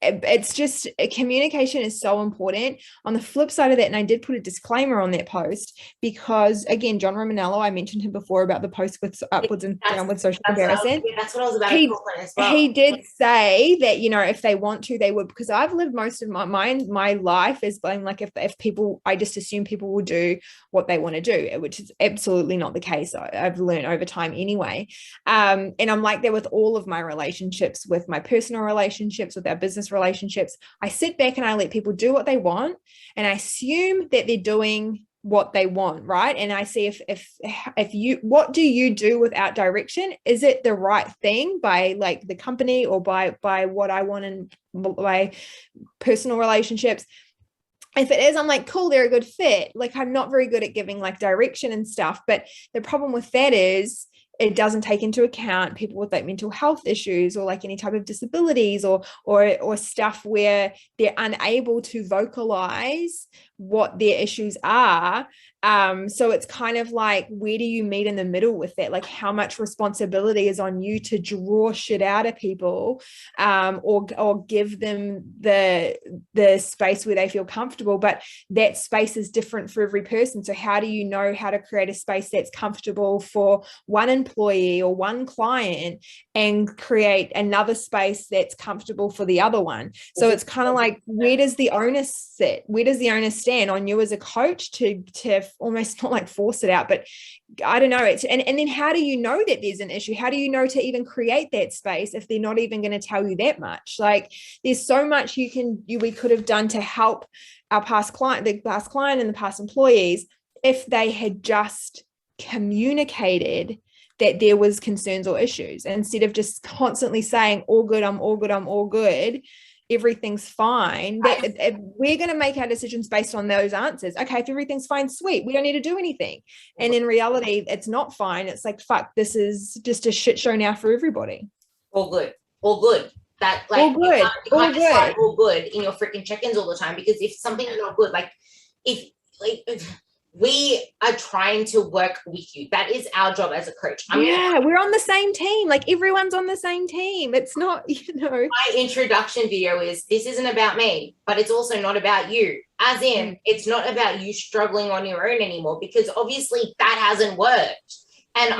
It's just, communication is so important. On the flip side of that, and I did put a disclaimer on that post, because again, John Romanello, I mentioned him before about the post with upwards and downward social comparison. That's what I was about he, to talk about as well. He did say that, you know, if they want to, they would, because I've lived most of my life as being like, if people, I just assume people will do what they want to do, which is absolutely not the case. I've learned over time anyway. And I'm like that with all of my relationships, with my personal relationships, with our business relationships. I sit back and I let people do what they want, and I assume that they're doing what they want, right? And I see if you, what do you do without direction? Is it the right thing by, like, the company, or by what I want in my personal relationships? If it is, I'm like, cool, they're a good fit. Like, I'm not very good at giving, like, direction and stuff. But the problem with that is it doesn't take into account people with, like, mental health issues, or like any type of disabilities, or stuff where they're unable to vocalize what their issues are. So it's kind of like, where do you meet in the middle with that? Like, how much responsibility is on you to draw shit out of people, or give them the space where they feel comfortable? But that space is different for every person. So how do you know how to create a space that's comfortable for one employee or one client, and create another space that's comfortable for the other one? So it's kind of like, where does the onus sit? Where does the onus stand on you as a coach to almost not like force it out, but I don't know. And then how do you know that there's an issue? How do you know to even create that space if they're not even going to tell you that much? Like, there's so much we could have done to help our the past client and the past employees, if they had just communicated that there was concerns or issues, instead of just constantly saying, all good, I'm all good, I'm all good, everything's fine. If we're going to make our decisions based on those answers. Okay, if everything's fine, sweet, we don't need to do anything. And in reality, it's not fine. It's like, fuck, this is just a shit show now for everybody. All good. That, like, all good. You can't decide all good in your freaking check-ins all the time, because if something is not good, like, if we are trying to work with you, that is our job as a coach. We're on the same team. Like, everyone's on the same team. It's not, My introduction video is, this isn't about me, but it's also not about you. As in, it's not about you struggling on your own anymore, because obviously that hasn't worked. And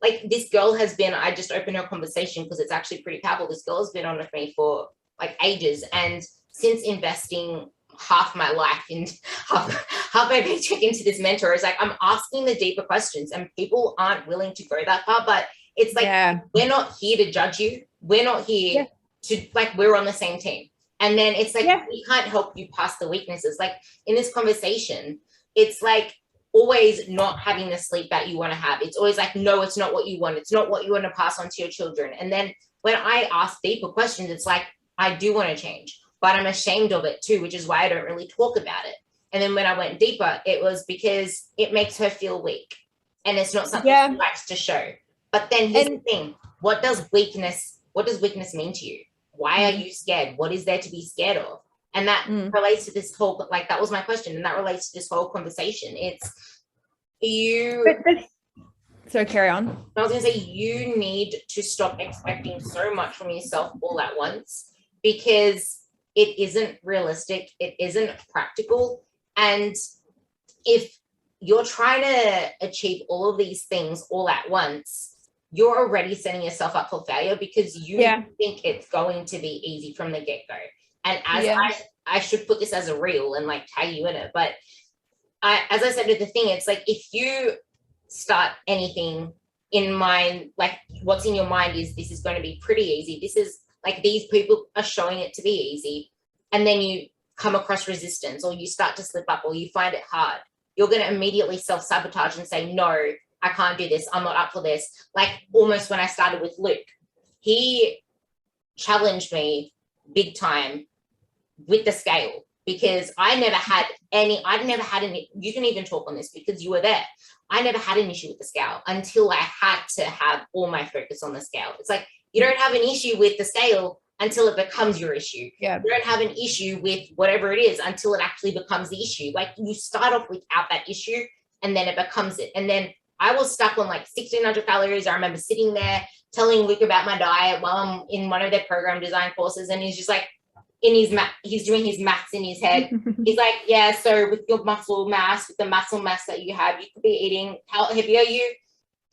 like this girl has been, I just opened her conversation because it's actually pretty powerful. This girl has been on with me for like ages. And since investing half my life in half my paycheck into this mentor, is like, I'm asking the deeper questions and people aren't willing to go that far. But it's like, we're not here to judge you. We're not here to, like, we're on the same team. And then it's like, we can't help you past the weaknesses. Like in this conversation, it's like always not having the sleep that you want to have. It's always like, no, it's not what you want. It's not what you want to pass on to your children. And then when I ask deeper questions, it's like, I do want to change, but I'm ashamed of it too, which is why I don't really talk about it. And then when I went deeper, it was because it makes her feel weak and it's not something she likes to show. But then here's the thing. What does weakness mean to you? Why are you scared? What is there to be scared of? And that relates to this whole, like, that was my question. And that relates to this whole conversation. It's you. So carry on. I was going to say, you need to stop expecting so much from yourself all at once, because it isn't realistic. It isn't practical. And if you're trying to achieve all of these things all at once, you're already setting yourself up for failure, because you think it's going to be easy from the get-go. And as I should put this as a reel and like tag you in it, but as I said with the thing, it's like, if you start anything in mind, like what's in your mind is, this is going to be pretty easy. This is like, these people are showing it to be easy. And then you come across resistance, or you start to slip up, or you find it hard. You're going to immediately self-sabotage and say, no, I can't do this. I'm not up for this. Like almost when I started with Luke, he challenged me big time with the scale, because I'd never had any, you can even talk on this because you were there. I never had an issue with the scale until I had to have all my focus on the scale. It's like, you don't have an issue with the scale until it becomes your issue. You don't have an issue with whatever it is until it actually becomes the issue. Like you start off without that issue and then it becomes it. And then I was stuck on like 1,600 calories. I remember sitting there telling Luke about my diet while I'm in one of their program design courses. And he's just like, he's doing his maths in his head. He's like, yeah, so with your muscle mass, with the muscle mass that you have, you could be eating, how heavy are you?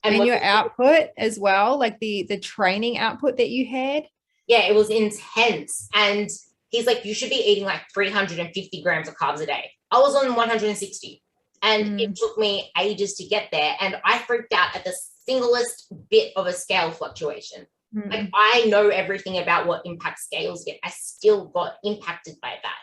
And your output as well, like the training output that you had. Yeah, it was intense. And he's like, you should be eating like 350 grams of carbs a day. I was on 160. And it took me ages to get there. And I freaked out at the singlest bit of a scale fluctuation. Like I know everything about what impact scales get. I still got impacted by that.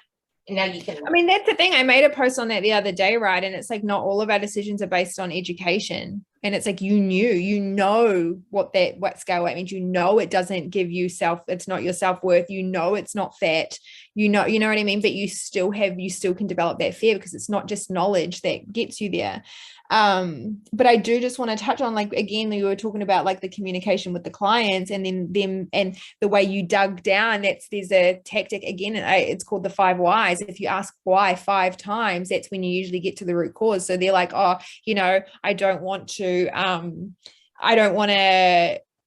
And now you can. I mean, that's the thing. I made a post on that the other day, right? And it's like, not all of our decisions are based on education. And it's like, you know what scale weight means. You know, it doesn't give you it's not your self-worth. You know, it's not fat. You know what I mean? But you still can develop that fear, because it's not just knowledge that gets you there. But I do just want to touch on, like, again, you were talking about like the communication with the clients, and then them and the way you dug down. There's a tactic again, and it's called the 5 whys. If you ask why 5 times, that's when you usually get to the root cause. So they're like, oh, I don't want to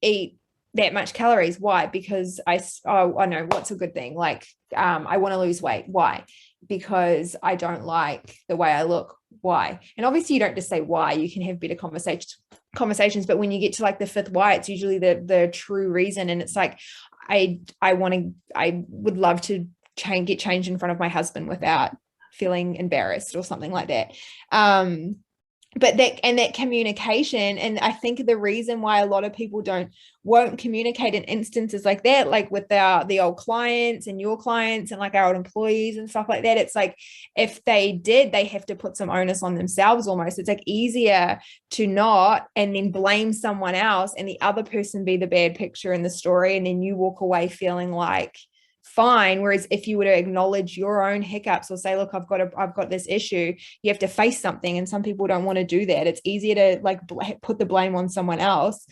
eat that much calories. Why? Because I know what's a good thing. Like, I want to lose weight. Why? Because I don't like the way I look. Why? And obviously you don't just say why, you can have better conversations, but when you get to like the 5th why, it's usually the true reason. And it's like, I would love to get changed in front of my husband without feeling embarrassed or something like that. But that communication, and I think the reason why a lot of people won't communicate in instances like that, like with the old clients and your clients and like our old employees and stuff like that, it's like, if they did, they have to put some onus on themselves almost. It's like easier to not, and then blame someone else and the other person be the bad picture in the story, and then you walk away feeling like fine. Whereas if you were to acknowledge your own hiccups or say, look, I've got this issue, you have to face something. And some people don't want to do that. It's easier to like put the blame on someone else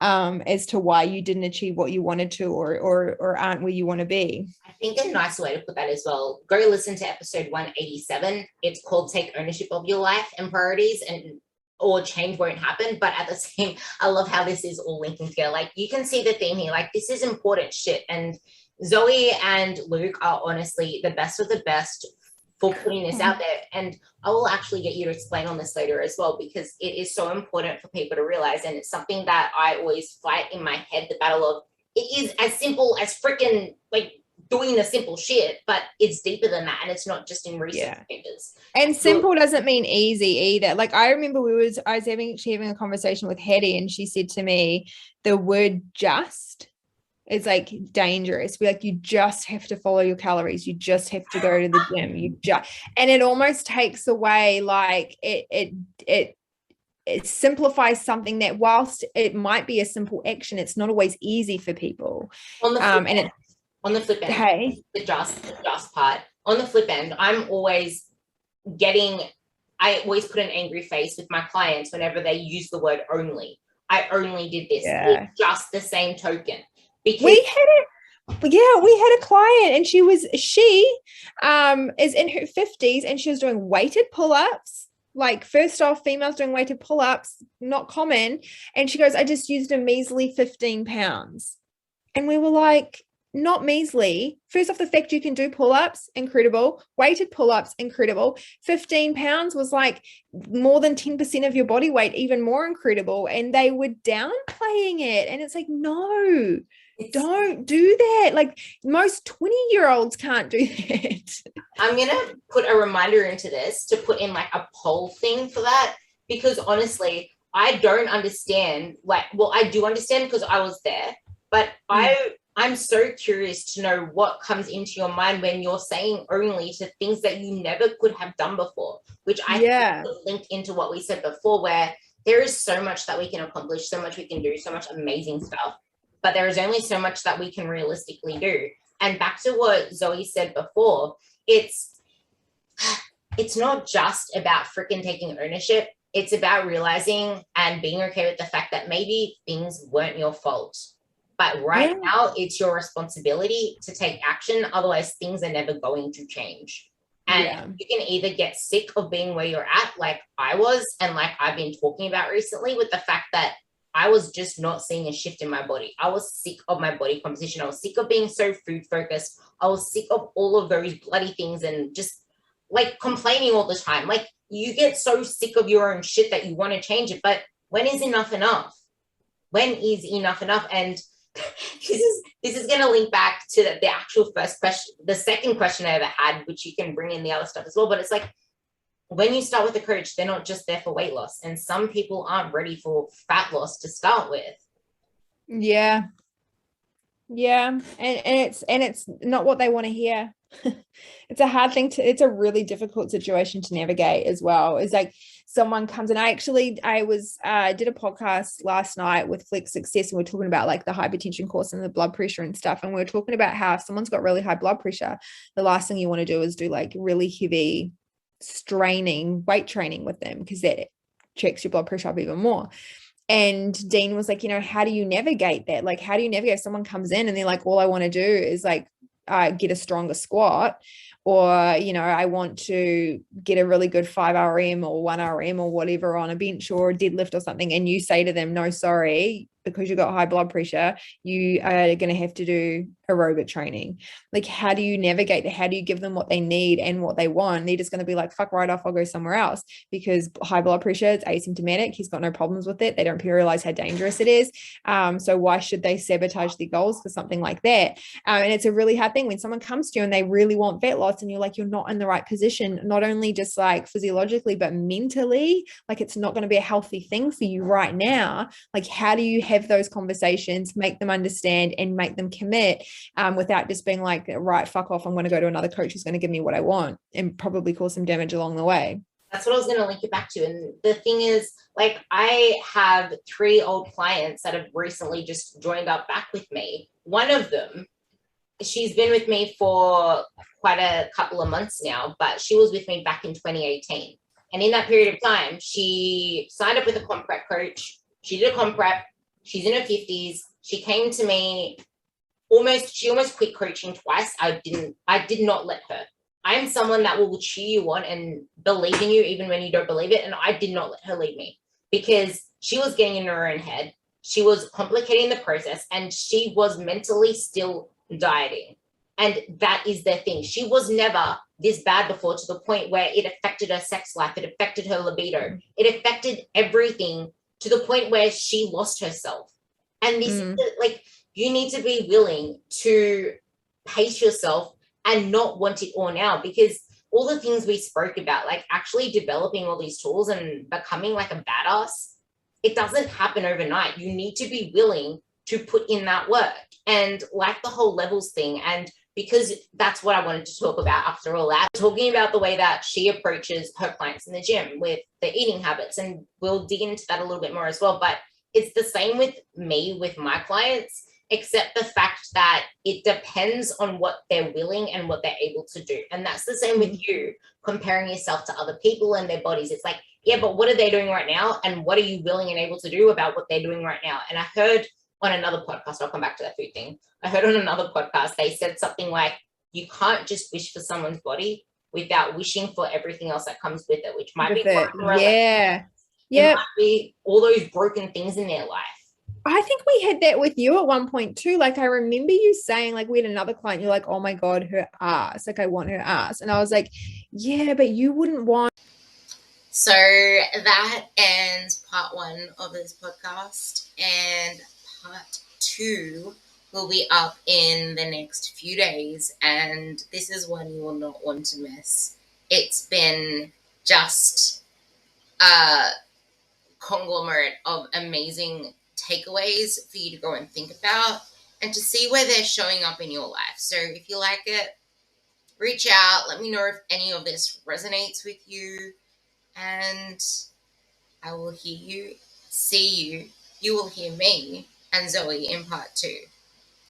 as to why you didn't achieve what you wanted to, or aren't where you want to be. I think a nice way to put that as well, go listen to episode 187. It's called Take Ownership of Your Life and Priorities, or change won't happen. But at the same, I love how this is all linking together. Like you can see the theme here, like this is important shit. And Zoe and Luke are honestly the best of the best for putting this out there. And I will actually get you to explain on this later as well, because it is so important for people to realize. And it's something that I always fight in my head, the battle of, it is as simple as freaking like doing the simple shit, but it's deeper than that. And it's not just in research papers. And simple doesn't mean easy either. Like I remember I was having a conversation with Hetty, and she said to me, the word just is like dangerous. Like, you just have to follow your calories. You just have to go to the gym. And it almost takes away, like it simplifies something that, whilst it might be a simple action, it's not always easy for people. On the flip end, hey, the just part. On the flip end, I always put an angry face with my clients whenever they use the word only. I only did this. It's just the same token. Because we had a client, and she is in her 50s, and she was doing weighted pull-ups. Like, first off, females doing weighted pull-ups, not common. And she goes, I just used a measly 15 pounds. And we were like, not measly. First off, the fact you can do pull-ups, incredible. Weighted pull-ups, incredible. 15 pounds was like more than 10% of your body weight, even more incredible. And they were downplaying it. And it's like, no, don't do that. Like, most 20-year-olds can't do that. I'm going to put a reminder into this to put in like a poll thing for that, because honestly, I don't understand. I do understand because I was there, but I'm so curious to know what comes into your mind when you're saying only to things that you never could have done before, which I think linked into what we said before, where there is so much that we can accomplish, so much we can do, so much amazing stuff, but there is only so much that we can realistically do. And back to what Zoe said before, it's not just about freaking taking ownership. It's about realizing and being okay with the fact that maybe things weren't your fault. But right now, it's your responsibility to take action. Otherwise, things are never going to change. And you can either get sick of being where you're at, like I was, and like I've been talking about recently, with the fact that I was just not seeing a shift in my body. I was sick of my body composition. I was sick of being so food focused. I was sick of all of those bloody things and just like complaining all the time. Like, you get so sick of your own shit that you want to change it. But when is enough enough? When is enough enough? And this is going to link back to the actual first question, the second question I ever had, which you can bring in the other stuff as well. But it's like, when you start with a coach, they're not just there for weight loss. And some people aren't ready for fat loss to start with. Yeah. And it's not what they want to hear. It's a hard thing it's a really difficult situation to navigate as well. It's like someone comes in. I did a podcast last night with Flex Success, and we're talking about like the hypertension course and the blood pressure and stuff. And we're talking about how if someone's got really high blood pressure, the last thing you want to do is do like really heavy straining weight training with them, because that checks your blood pressure up even more. And Dean was like, how do you navigate that? Like, how do you navigate if someone comes in and they're like, all I want to do is like get a stronger squat, or I want to get a really good 5 RM or 1 RM or whatever on a bench or a deadlift or something, and you say to them, no, sorry, because you've got high blood pressure, you are going to have to do aerobic training. Like, how do you navigate that? How do you give them what they need and what they want? They're just going to be like, fuck right off, I'll go somewhere else, because high blood pressure, it's asymptomatic. He's got no problems with it. They don't realize how dangerous it is. So why should they sabotage their goals for something like that? And it's a really hard thing when someone comes to you and they really want fat loss, and you're like, you're not in the right position, not only just like physiologically, but mentally. Like, it's not going to be a healthy thing for you right now. Like, how do you have those conversations, make them understand and make them commit, without just being like, right, fuck off, I'm going to go to another coach who's going to give me what I want, and probably cause some damage along the way. That's what I was going to link it back to. And the thing is, like, I have 3 old clients that have recently just joined up back with me. One of them, she's been with me for quite a couple of months now, but she was with me back in 2018. And in that period of time, she signed up with a comp prep coach. She did a comp prep. She's in her 50s. She came to me she almost quit coaching twice. I did not let her. I am someone that will cheer you on and believe in you even when you don't believe it. And I did not let her leave me, because she was getting in her own head. She was complicating the process, and she was mentally still dieting. And that is their thing. She was never this bad before, to the point where it affected her sex life. It affected her libido. It affected everything, to the point where she lost herself. And this is like, you need to be willing to pace yourself and not want it all now, because all the things we spoke about, like actually developing all these tools and becoming like a badass, it doesn't happen overnight. You need to be willing to put in that work. And like the whole levels thing, and because that's what I wanted to talk about after all that, talking about the way that she approaches her clients in the gym with the eating habits, and we'll dig into that a little bit more as well. But it's the same with me, with my clients, except the fact that it depends on what they're willing and what they're able to do. And that's the same with you, comparing yourself to other people and their bodies. It's like, yeah, but what are they doing right now? And what are you willing and able to do about what they're doing right now? And I heard on another podcast, I'll come back to that food thing. I heard on another podcast, they said something like, you can't just wish for someone's body without wishing for everything else that comes with it, which might be, might be all those broken things in their life. I think we had that with you at one point too. Like, I remember you saying, like, we had another client, you're like, oh my God, her ass. Like, I want her ass. And I was like, yeah, but you wouldn't want. So that ends part 1 of this podcast. And part 2 will be up in the next few days. And this is one you will not want to miss. It's been just a conglomerate of amazing takeaways for you to go and think about and to see where they're showing up in your life. So if you like it, reach out, let me know if any of this resonates with you, and I will hear you, see you, you will hear me and Zoe in part 2.